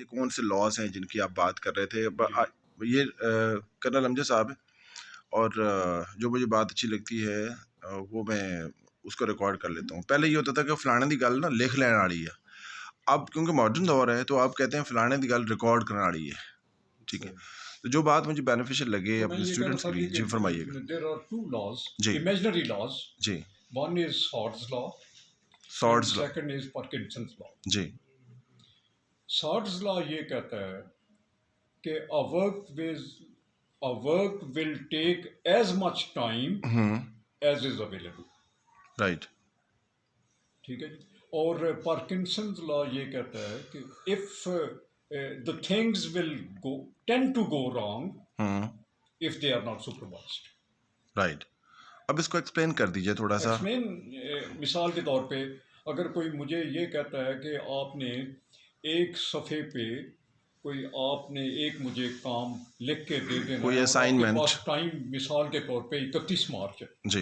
ये कौन से लॉज हैं जिनकी आप बात कर रहे थे? ये कर्नल अमजद साहब है, और जो मुझे बात अच्छी लगती है वो मैं उसको रिकॉर्ड कर लेता हूँ। पहले ये होता था कि फलाने दी गल ना लिख लैन वाली है। अब क्योंकि मॉडर्न दौर है तो आप कहते हैं फलाने दी गल रिकॉर्ड करने वाली है। ठीक है, तो जो बात मुझे बेनिफिशियल लगे तो मैं अपने ये कह स्टूडेंट्स रहा के था लिए, जी फरमाइएगा। कि देयर आर टू लॉज, जी इमेजिनरी लॉज। जी। One is Sod's law and Sod's law. Second is Parkinson's law. जी। सॉर्ड्स लॉ ये कहता है कि a work will take as much time as is available। Right. ठीक है जी। और पार्किंसंस लॉ ये कहता है कि if the things will go tend to go wrong if they are not supervised. Right. अब इसको एक्सप्लेन कर दीजिए थोड़ा सा। एक्सप्लेन मिसाल के तौर पे अगर कोई मुझे ये कहता है कि आपने एक सफ़े पे कोई आपने एक मुझे काम लिख के दे देना कोई है और आपके असाइनमेंट। पास टाइम मिसाल के तौर पे 31 मार्च है। जी।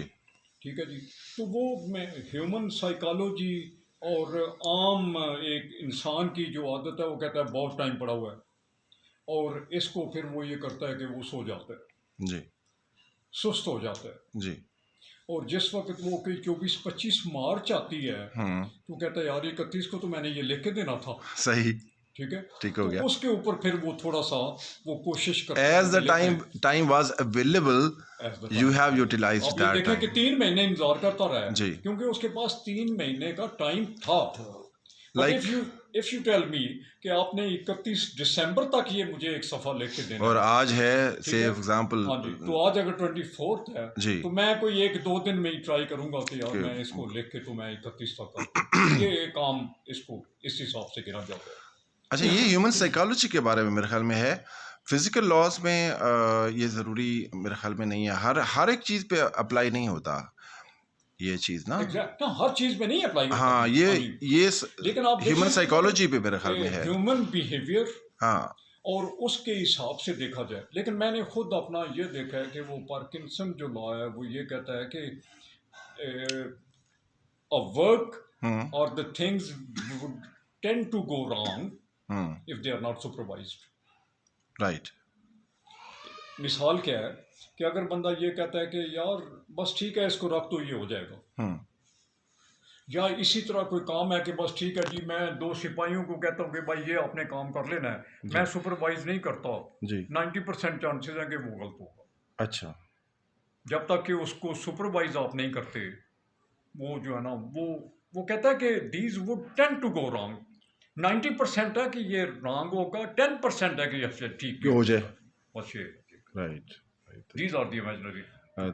ठीक है जी। तो वो मैं ह्यूमन साइकोलॉजी और आम एक इंसान की जो आदत है वो कहता है बहुत टाइम पड़ा हुआ है, और इसको फिर वो ये करता है कि वो सो जाता है, जी। सुस्त हो जाता है। जी। और जिस वक्त वो कोई 24-25 मार्च आती है तो कहता है यार 31 को तो मैंने ये लिख के देना था। सही। ठीक है, ठीक हो तो गया। उसके ऊपर फिर वो थोड़ा सा वो कोशिश करता है as the time was available you have utilised आप ये दैट देखें कि टाइम। 3 महीने इंतजार करता रहा है जी। क्योंकि उसके पास 3 महीने का टाइम था। But like if you tell me कि आपने 31 दिसंबर तक ये मुझे एक सफ़ा लिख के देना और है, आज है ठीक से है? एग्जांपल। हाँ जी, तो आज अगर 24th है जी। तो मैं कोई 1-2 दिन में ही ट्राई करूंगा कि यार कि- मैं इसको लिख के तो मैं 31 तक कर दूं। ये काम इसको इस हिसाब से गिना जाता है। अच्छा, ये ह्यूमन साइकोलॉजी के बारे में मेरे ख्याल में है। फिजिकल लॉज में ये ज़रूरी मेरे ख्याल में नहीं है, हर एक चीज़ पे अप्लाई नहीं होता ये चीज़ ना। एग्जैक्ट, हर चीज में नहीं अप्लाई होता। हाँ, हाँ जी। ये लेकिन आप ह्यूमन देखें साइकोलॉजी पे मेरे ख्याल में है। ह्यूमन बिहेवियर हाँ। और उसके हिसाब से देखा जाए, लेकिन मैंने खुद अपना ये देखा है कि वो पार्किंसन जो लॉ है वो ये कहता है कि a work or the things would tend to go wrong if they are not supervised। Right. मिसाल क्या है कि अगर बंदा ये कहता है कि यार बस ठीक है इसको रख तो ये हो जाएगा, या इसी तरह कोई काम है कि बस ठीक है जी मैं 2 सिपाहियों को कहता हूँ कि भाई ये आपने काम कर लेना है, मैं सुपरवाइज नहीं करता जी। 90% चांसेस है कि वो गलत होगा। अच्छा। जब तक कि उसको सुपरवाइज आप नहीं करते, वो जो है ना वो कहता है कि these would tend to go wrong. 90% है कि ये रॉन्ग होगा, 10% है कि ये ठीक हो जाए। बस ये right. These are the imaginary.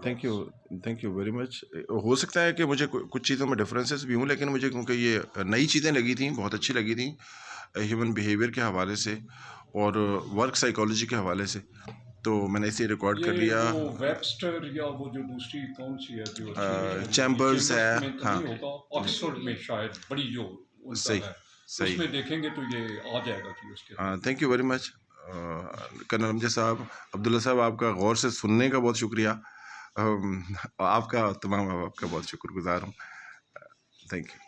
Thank you very much. हो सकता है कि मुझे कुछ चीज़ों में डिफरेंसेस भी हों, लेकिन मुझे क्योंकि ये नई चीज़ें लगी थी, बहुत अच्छी लगी थी ह्यूमन बिहेवियर के हवाले से और वर्क साइकोलॉजी के हवाले से, तो मैंने इसे रिकॉर्ड कर लिया। वो वेबस्टर या वो जो दूसरी कौन सी है जो अच्छी चैम्बर्स है। में तो हाँ, नहीं होगा, ऑक्सफोर्ड में शायद बड़ी जो सही है सही। उसमें देखेंगे तो ये आ जाएगा कि उसके। Thank you very much colonel Amjad Sahab. Abdullah साहब, आपका गौर से सुनने का बहुत शुक्रिया। आपका तमाम आपका बहुत शुक्रगुजार हूँ। Thank you.